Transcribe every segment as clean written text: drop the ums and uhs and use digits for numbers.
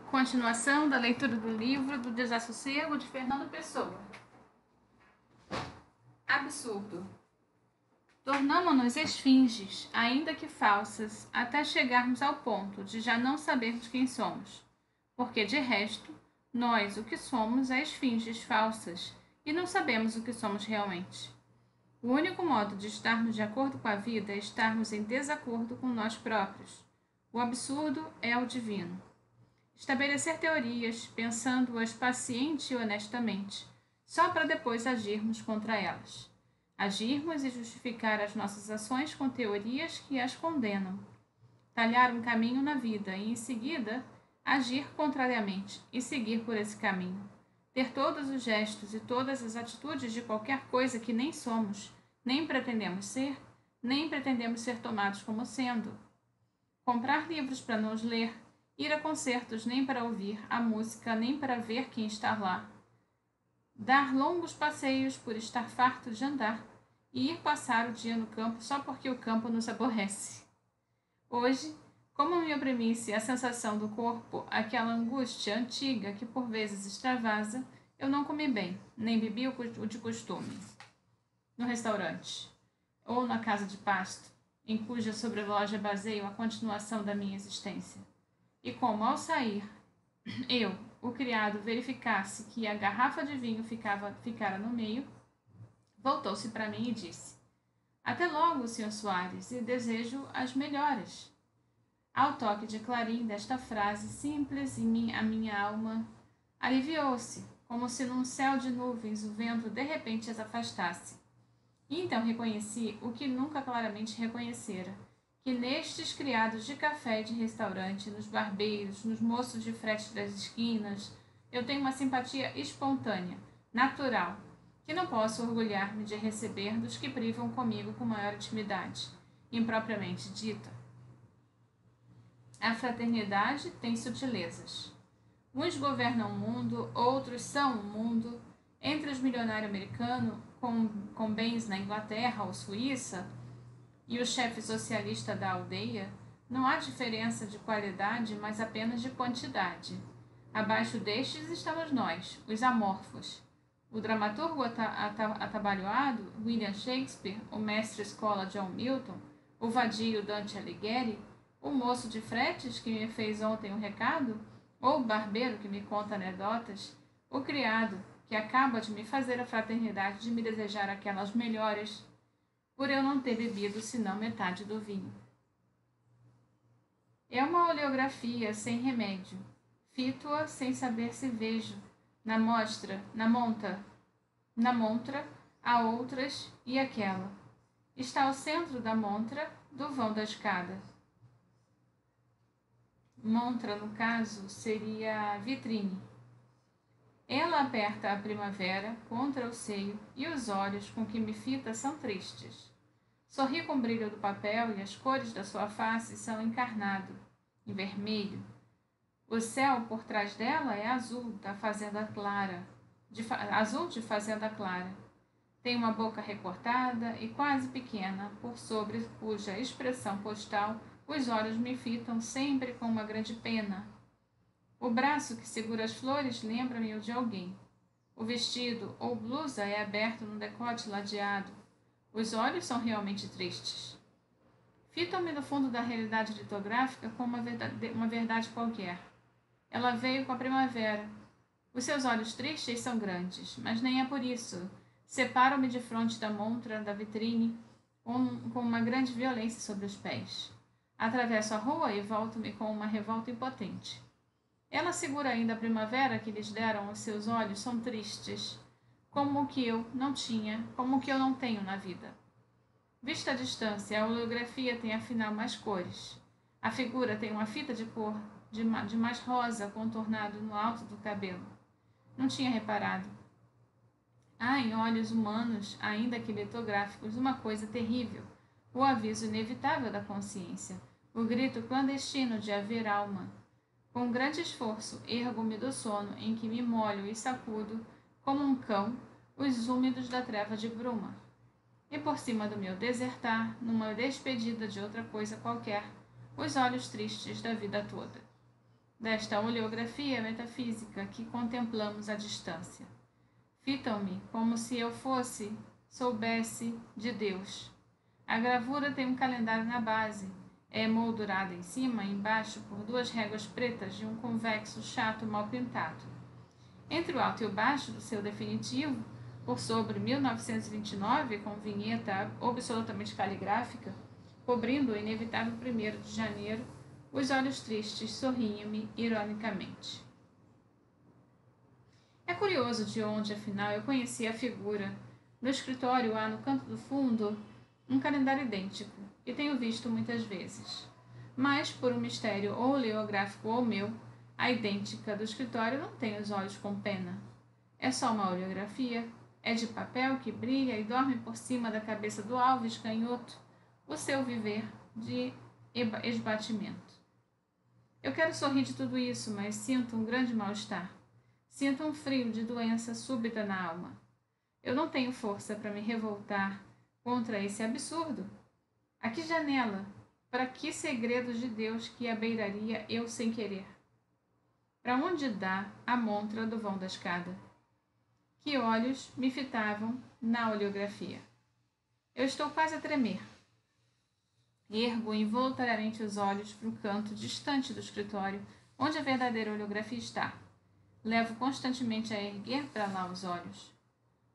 Continuação da leitura do livro do Desassossego de Fernando Pessoa. Absurdo. Tornamo-nos esfinges, ainda que falsas, até chegarmos ao ponto de já não sabermos quem somos. Porque, de resto, nós, o que somos, é esfinges falsas, e não sabemos o que somos realmente. O único modo de estarmos de acordo com a vida é estarmos em desacordo com nós próprios. O absurdo é o divino. Estabelecer teorias, pensando-as paciente e honestamente, só para depois agirmos contra elas. Agirmos e justificar as nossas ações com teorias que as condenam. Talhar um caminho na vida e, em seguida, agir contrariamente e seguir por esse caminho. Ter todos os gestos e todas as atitudes de qualquer coisa que nem somos, nem pretendemos ser, nem pretendemos ser tomados como sendo. Comprar livros para nos ler, ir a concertos nem para ouvir a música, nem para ver quem está lá. Dar longos passeios por estar farto de andar e ir passar o dia no campo só porque o campo nos aborrece. Hoje, como me oprimisse a sensação do corpo, aquela angústia antiga que por vezes extravasa, eu não comi bem, nem bebi o de costume. No restaurante, ou na casa de pasto, em cuja sobreloja baseio a continuação da minha existência. E como, ao sair, eu, o criado, verificasse que a garrafa de vinho ficara no meio, voltou-se para mim e disse: Até logo, Sr. Soares, e desejo as melhores. Ao toque de clarim desta frase simples, a minha alma aliviou-se, como se num céu de nuvens o vento de repente as afastasse. E então reconheci o que nunca claramente reconhecera, que nestes criados de café e de restaurante, nos barbeiros, nos moços de frete das esquinas, eu tenho uma simpatia espontânea, natural, que não posso orgulhar-me de receber dos que privam comigo com maior intimidade, impropriamente dita. A fraternidade tem sutilezas. Uns governam o mundo, outros são o mundo. Entre os milionários americanos, com bens na Inglaterra ou Suíça, e o chefe socialista da aldeia, não há diferença de qualidade, mas apenas de quantidade. Abaixo destes estamos nós, os amorfos. O dramaturgo atabalhoado, William Shakespeare, o mestre-escola John Milton, o vadio Dante Alighieri, o moço de fretes que me fez ontem um recado, ou o barbeiro que me conta anedotas, o criado que acaba de me fazer a fraternidade de me desejar aquelas melhores, por eu não ter bebido senão metade do vinho. É uma oleografia sem remédio. Fito-a sem saber se vejo. Na montra, há outras e aquela. Está ao centro da montra, do vão da escada. Montra, no caso, seria vitrine. Ela aperta a primavera contra o seio e os olhos com que me fita são tristes. Sorri com o brilho do papel e as cores da sua face são encarnado, em vermelho. O céu por trás dela é azul da fazenda clara, azul de fazenda clara. Tem uma boca recortada e quase pequena, por sobre cuja expressão postal os olhos me fitam sempre com uma grande pena. O braço que segura as flores lembra-me o de alguém. O vestido ou blusa é aberto num decote ladeado. Os olhos são realmente tristes. Fitam-me no fundo da realidade litográfica como uma verdade qualquer. Ela veio com a primavera. Os seus olhos tristes são grandes, mas nem é por isso. Separam-me de fronte da montra, da vitrine, com uma grande violência sobre os pés. Atravesso a rua e volto-me com uma revolta impotente. Ela segura ainda a primavera que lhes deram os seus olhos, são tristes, como o que eu não tinha, como o que eu não tenho na vida. Vista à distância, a oleografia tem afinal mais cores. A figura tem uma fita de cor de mais rosa contornado no alto do cabelo. Não tinha reparado. Há em olhos humanos, ainda que litográficos, uma coisa terrível, o aviso inevitável da consciência, o grito clandestino de haver alma. Com grande esforço, ergo-me do sono em que me molho e sacudo, como um cão, os úmidos da treva de bruma. E por cima do meu desertar, numa despedida de outra coisa qualquer, os olhos tristes da vida toda. desta oleografia metafísica que contemplamos à distância. Fitam-me como se eu soubesse de Deus. A gravura tem um calendário na base, é moldurada em cima e embaixo por 2 réguas pretas de um convexo chato mal pintado. Entre o alto e o baixo do seu definitivo, por sobre 1929, com vinheta absolutamente caligráfica, cobrindo o inevitável 1º de janeiro, os olhos tristes sorriam-me ironicamente. É curioso de onde, afinal, eu conheci a figura. No escritório há, no canto do fundo, um calendário idêntico, que tenho visto muitas vezes. Mas, por um mistério ou oleográfico ou meu, a idêntica do escritório não tem os olhos com pena. É só uma oleografia, é de papel que brilha e dorme por cima da cabeça do Alves canhoto, o seu viver de esbatimento. Eu quero sorrir de tudo isso, mas sinto um grande mal-estar. Sinto um frio de doença súbita na alma. Eu não tenho força para me revoltar contra esse absurdo. A que janela? Para que segredos de Deus que abeiraria eu sem querer? Para onde dá a montra do vão da escada? Que olhos me fitavam na oleografia? Eu estou quase a tremer. Ergo involuntariamente os olhos para o canto distante do escritório, onde a verdadeira oleografia está. Levo constantemente a erguer para lá os olhos.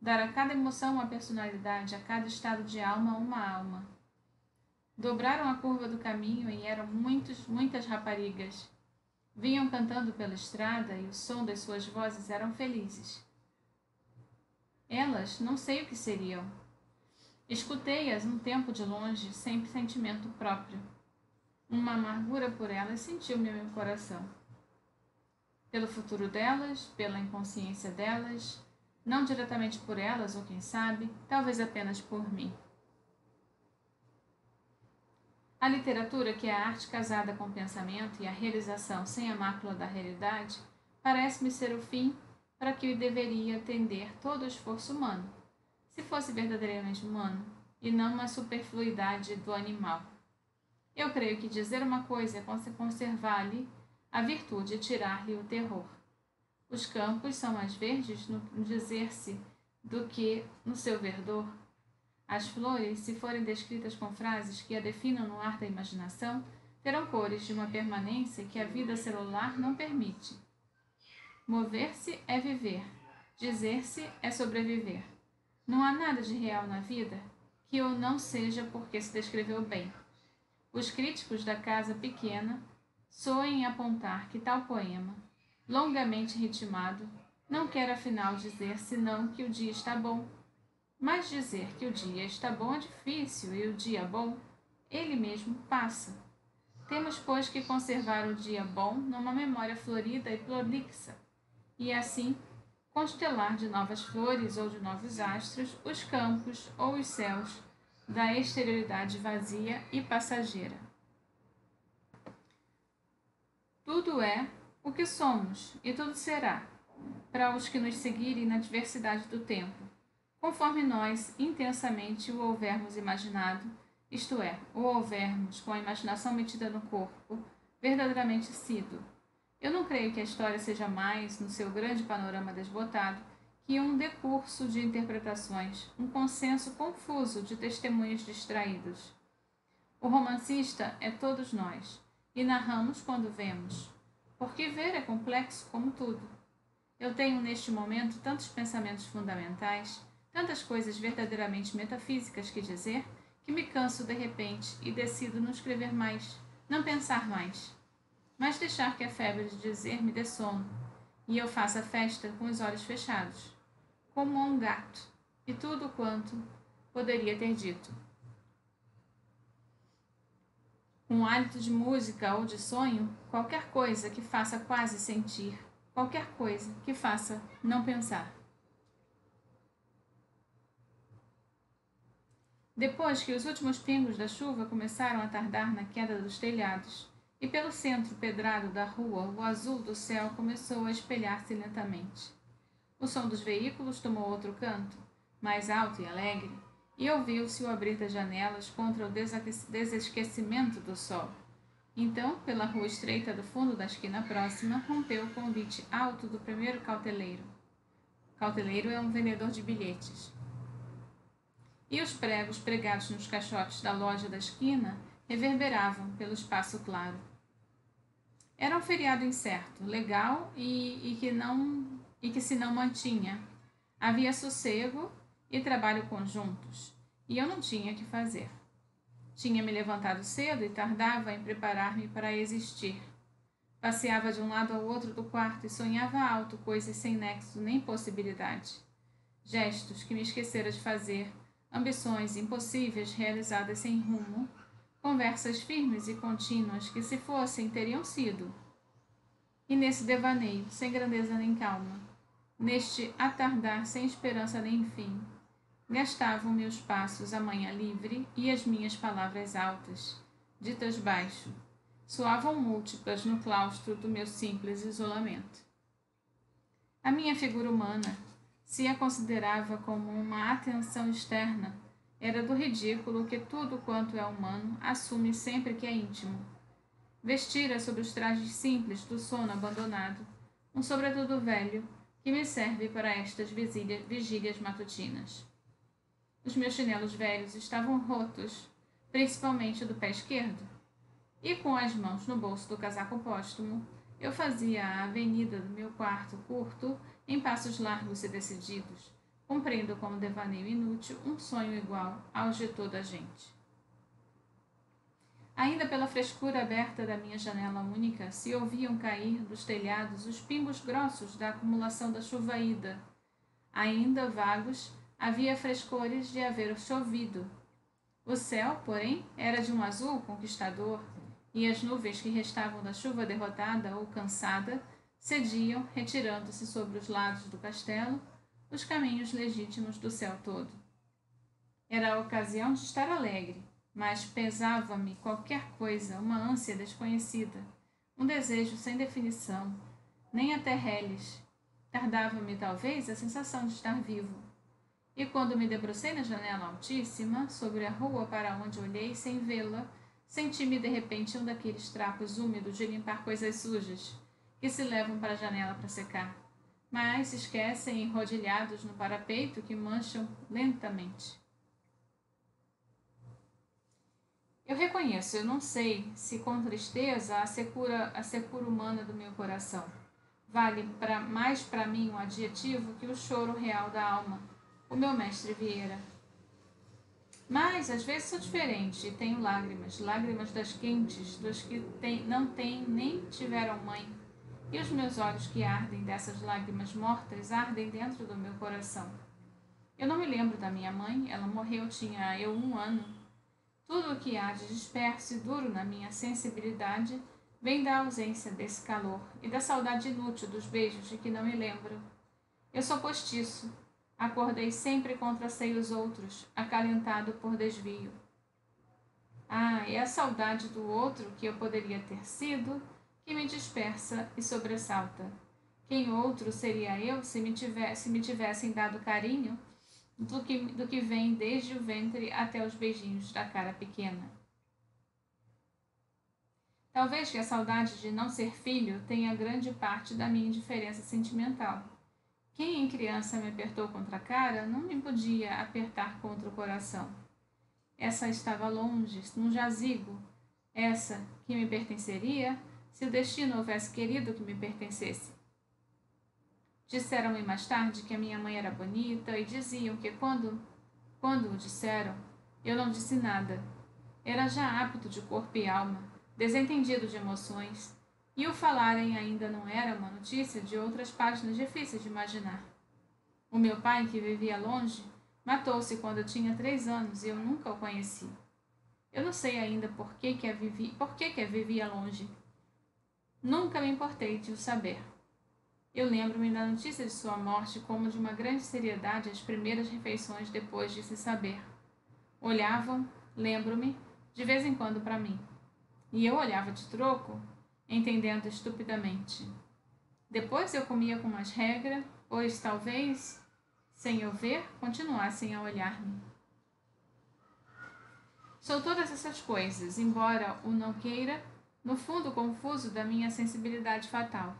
Dar a cada emoção uma personalidade, a cada estado de alma uma alma. Dobraram a curva do caminho e eram muitas raparigas. Vinham cantando pela estrada e o som das suas vozes eram felizes. Elas não sei o que seriam. Escutei-as um tempo de longe, sem sentimento próprio. Uma amargura por elas sentiu-me meu coração. Pelo futuro delas, pela inconsciência delas, não diretamente por elas, ou quem sabe, talvez apenas por mim. A literatura, que é a arte casada com o pensamento e a realização sem a mácula da realidade, parece-me ser o fim para que deveria tender todo o esforço humano, se fosse verdadeiramente humano, e não uma superfluidade do animal. Eu creio que dizer uma coisa é conservar-lhe a virtude e tirar-lhe o terror. Os campos são mais verdes no dizer-se do que no seu verdor. As flores, se forem descritas com frases que a definam no ar da imaginação, terão cores de uma permanência que a vida celular não permite. Mover-se é viver, dizer-se é sobreviver. Não há nada de real na vida que o não seja porque se descreveu bem. Os críticos da casa pequena soem em apontar que tal poema, longamente ritmado, não quer afinal dizer senão que o dia está bom. Mas dizer que o dia está bom é difícil e o dia bom, ele mesmo passa. Temos, pois, que conservar o dia bom numa memória florida e prolixa, e assim constelar de novas flores ou de novos astros os campos ou os céus da exterioridade vazia e passageira. Tudo é o que somos e tudo será, para os que nos seguirem na diversidade do tempo, conforme nós intensamente o houvermos imaginado, isto é, o houvermos com a imaginação metida no corpo, verdadeiramente sido. Eu não creio que a história seja mais, no seu grande panorama desbotado, que um decurso de interpretações, um consenso confuso de testemunhos distraídos. O romancista é todos nós, e narramos quando vemos, porque ver é complexo como tudo. Eu tenho neste momento tantos pensamentos fundamentais, tantas coisas verdadeiramente metafísicas que dizer, que me canso de repente e decido não escrever mais, não pensar mais, mas deixar que a febre de dizer me dê sono, e eu faça festa com os olhos fechados, como a um gato, e tudo quanto poderia ter dito. Um hálito de música ou de sonho, qualquer coisa que faça quase sentir, qualquer coisa que faça não pensar. Depois que os últimos pingos da chuva começaram a tardar na queda dos telhados, e pelo centro pedrado da rua o azul do céu começou a espelhar-se lentamente. O som dos veículos tomou outro canto, mais alto e alegre, e ouviu-se o abrir das janelas contra o desesquecimento do sol. Então, pela rua estreita do fundo da esquina próxima, rompeu o convite alto do primeiro cauteleiro. Cauteleiro é um vendedor de bilhetes. E os pregos pregados nos caixotes da loja da esquina reverberavam pelo espaço claro. Era um feriado incerto, legal e que se não mantinha. Havia sossego e trabalho conjuntos, e eu não tinha que fazer. Tinha me levantado cedo e tardava em preparar-me para existir. Passeava de um lado ao outro do quarto e sonhava alto coisas sem nexo nem possibilidade. Gestos que me esquecera de fazer, ambições impossíveis realizadas sem rumo, conversas firmes e contínuas que, se fossem, teriam sido. E nesse devaneio, sem grandeza nem calma, neste atardar sem esperança nem fim, gastavam meus passos a manhã livre e as minhas palavras altas, ditas baixo, soavam múltiplas no claustro do meu simples isolamento. A minha figura humana, se a considerava como uma atenção externa, era do ridículo que tudo quanto é humano assume sempre que é íntimo. Vestira sob os trajes simples do sono abandonado, um sobretudo velho que me serve para estas vigílias matutinas. Os meus chinelos velhos estavam rotos, principalmente do pé esquerdo, e com as mãos no bolso do casaco póstumo, eu fazia a avenida do meu quarto curto em passos largos e decididos, cumprindo como devaneio inútil um sonho igual aos de toda a gente. Ainda pela frescura aberta da minha janela única, se ouviam cair dos telhados os pingos grossos da acumulação da chuva ida. Ainda vagos, havia frescores de haver chovido. O céu, porém, era de um azul conquistador, e as nuvens que restavam da chuva derrotada ou cansada cediam, retirando-se sobre os lados do castelo, os caminhos legítimos do céu todo. Era a ocasião de estar alegre, mas pesava-me qualquer coisa, uma ânsia desconhecida, um desejo sem definição, nem até reles. Tardava-me, talvez, a sensação de estar vivo. E quando me debrucei na janela altíssima, sobre a rua para onde olhei sem vê-la, senti-me de repente um daqueles trapos úmidos de limpar coisas sujas, que se levam para a janela para secar, mas se esquecem enrodilhados no parapeito que mancham lentamente. Eu reconheço, eu não sei se com tristeza a secura humana do meu coração. Vale mais para mim um adjetivo que o choro real da alma, o meu mestre Vieira. Mas às vezes sou diferente e tenho lágrimas, lágrimas das quentes, dos que não têm nem tiveram mãe. E os meus olhos que ardem dessas lágrimas mortas ardem dentro do meu coração. Eu não me lembro da minha mãe, ela morreu, tinha eu 1 ano. Tudo o que há de disperso e duro na minha sensibilidade vem da ausência desse calor e da saudade inútil dos beijos de que não me lembro. Eu sou postiço. Acordei sempre contra seios outros, acalentado por desvio. É a saudade do outro que eu poderia ter sido que me dispersa e sobressalta. Quem outro seria eu se me tivessem dado carinho do que vem desde o ventre até os beijinhos da cara pequena? Talvez que a saudade de não ser filho tenha grande parte da minha indiferença sentimental. Quem em criança me apertou contra a cara não me podia apertar contra o coração. Essa estava longe, num jazigo, essa que me pertenceria se o destino houvesse querido que me pertencesse. Disseram-me mais tarde que a minha mãe era bonita e diziam que quando o disseram, eu não disse nada. Era já apto de corpo e alma, desentendido de emoções, e o falarem ainda não era uma notícia de outras páginas difíceis de imaginar. O meu pai, que vivia longe, matou-se quando eu tinha 3 anos e eu nunca o conheci. Eu não sei ainda por que vivia longe. Nunca me importei de o saber. Eu lembro-me da notícia de sua morte como de uma grande seriedade às primeiras refeições depois de se saber. Olhavam, lembro-me, de vez em quando para mim. E eu olhava de troco, entendendo estupidamente. Depois eu comia com mais regra, pois talvez, sem eu ver, continuassem a olhar-me. Sou todas essas coisas, embora o não queira no fundo confuso da minha sensibilidade fatal.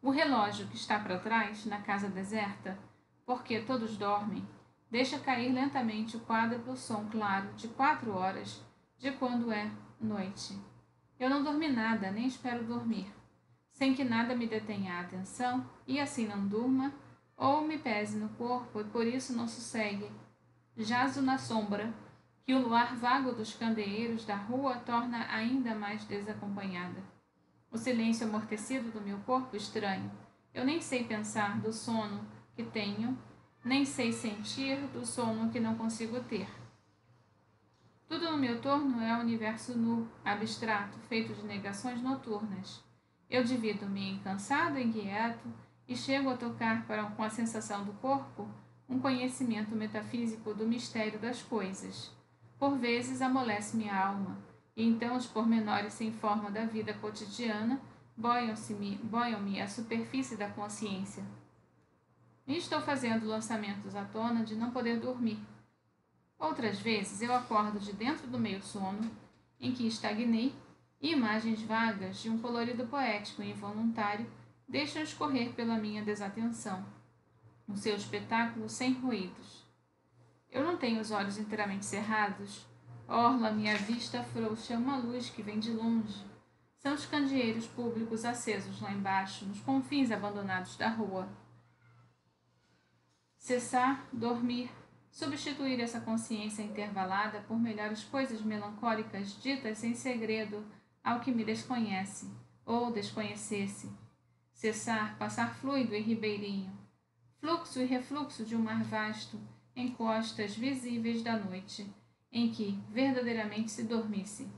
O relógio que está para trás, na casa deserta, porque todos dormem, deixa cair lentamente o quádruplo som claro de 4 horas de quando é noite. Eu não dormi nada, nem espero dormir, sem que nada me detenha a atenção, e assim não durma, ou me pese no corpo e por isso não sossegue. Jazo na sombra, que o luar vago dos candeeiros da rua torna ainda mais desacompanhada. O silêncio amortecido do meu corpo estranho. Eu nem sei pensar do sono que tenho, nem sei sentir do sono que não consigo ter. Tudo no meu torno é um universo nu, abstrato, feito de negações noturnas. Eu divido-me em cansado e inquieto e chego a tocar com a sensação do corpo um conhecimento metafísico do mistério das coisas. Por vezes amolece-me a alma, e então os pormenores sem forma da vida cotidiana boiam-me à superfície da consciência. E estou fazendo lançamentos à tona de não poder dormir. Outras vezes eu acordo de dentro do meio sono, em que estagnei, e imagens vagas de um colorido poético e involuntário deixam escorrer pela minha desatenção, o seu espetáculo sem ruídos. Eu não tenho os olhos inteiramente cerrados. Orla minha vista frouxa uma luz que vem de longe. São os candeeiros públicos acesos lá embaixo, nos confins abandonados da rua. Cessar, dormir, substituir essa consciência intervalada por melhores coisas melancólicas ditas sem segredo ao que me desconhece, ou desconhecesse. Cessar, passar fluido e ribeirinho, fluxo e refluxo de um mar vasto, em costas visíveis da noite, em que verdadeiramente se dormisse.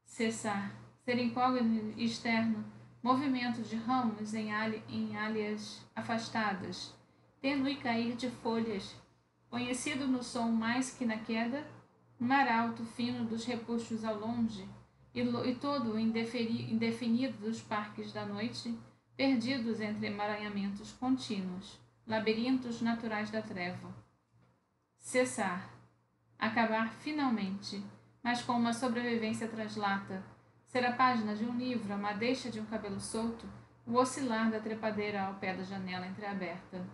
Cessar, ser incógnito externo, movimento de ramos em alhas afastadas, tênue cair de folhas, conhecido no som mais que na queda, mar alto fino dos repuxos ao longe, e todo o indefinido dos parques da noite, perdidos entre emaranhamentos contínuos, labirintos naturais da treva. Cessar. Acabar finalmente, mas com uma sobrevivência translata. Ser a página de um livro, a madeixa de um cabelo solto, o oscilar da trepadeira ao pé da janela entreaberta.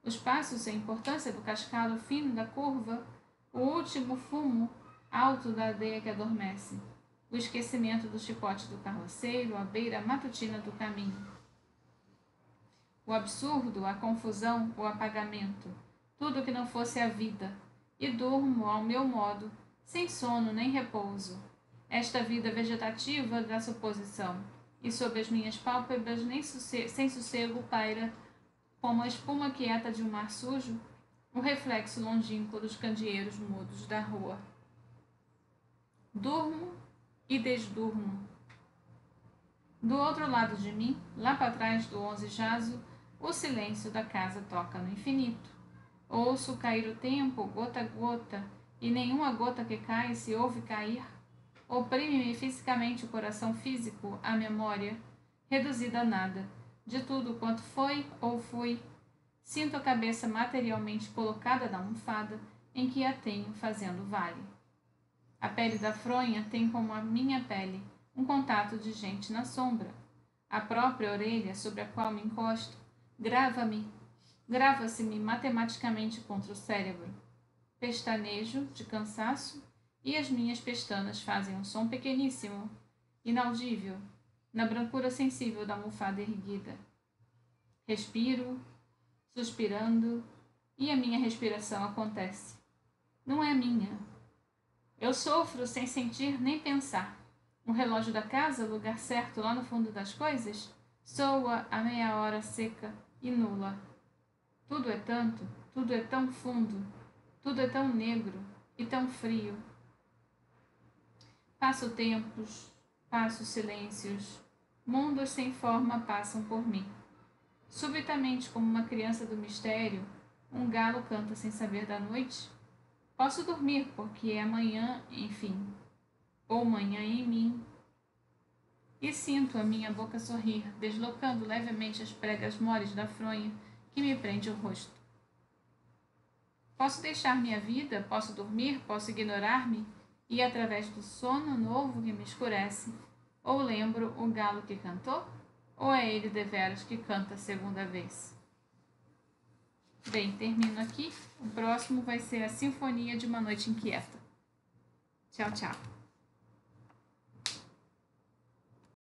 Os passos sem importância do cascalho fino da curva, o último fumo alto da aldeia que adormece. O esquecimento do chicote do carroceiro à beira matutina do caminho. O absurdo, a confusão, o apagamento, tudo que não fosse a vida, e durmo ao meu modo, sem sono nem repouso, esta vida vegetativa da suposição, e sob as minhas pálpebras sem sossego paira, como a espuma quieta de um mar sujo, o reflexo longínquo dos candeeiros mudos da rua. Durmo e desdurmo. Do outro lado de mim, lá para trás do 11 jazo, o silêncio da casa toca no infinito. Ouço cair o tempo, gota a gota, e nenhuma gota que cai se ouve cair. Oprime-me fisicamente o coração físico, a memória, reduzida a nada, de tudo quanto foi ou fui. Sinto a cabeça materialmente colocada na almofada em que a tenho fazendo vale. A pele da fronha tem como a minha pele um contato de gente na sombra. A própria orelha sobre a qual me encosto grava-se-me matematicamente contra o cérebro. Pestanejo de cansaço e as minhas pestanas fazem um som pequeníssimo, inaudível, na brancura sensível da almofada erguida. Respiro, suspirando, e a minha respiração acontece. Não é minha. Eu sofro sem sentir nem pensar. O relógio da casa, lugar certo lá no fundo das coisas, soa a meia hora seca e nula. Tudo é tanto, tudo é tão fundo, tudo é tão negro e tão frio. Passo tempos, passo silêncios, mundos sem forma passam por mim. Subitamente, como uma criança do mistério, um galo canta sem saber da noite. Posso dormir, porque é amanhã, enfim, ou manhã em mim. E sinto a minha boca sorrir, deslocando levemente as pregas moles da fronha que me prende o rosto. Posso deixar minha vida, posso dormir, posso ignorar-me, E através do sono novo que me escurece, ou lembro o galo que cantou, ou é ele deveras que canta a segunda vez? Bem, termino aqui. O próximo vai ser a Sinfonia de uma Noite Inquieta. Tchau, tchau.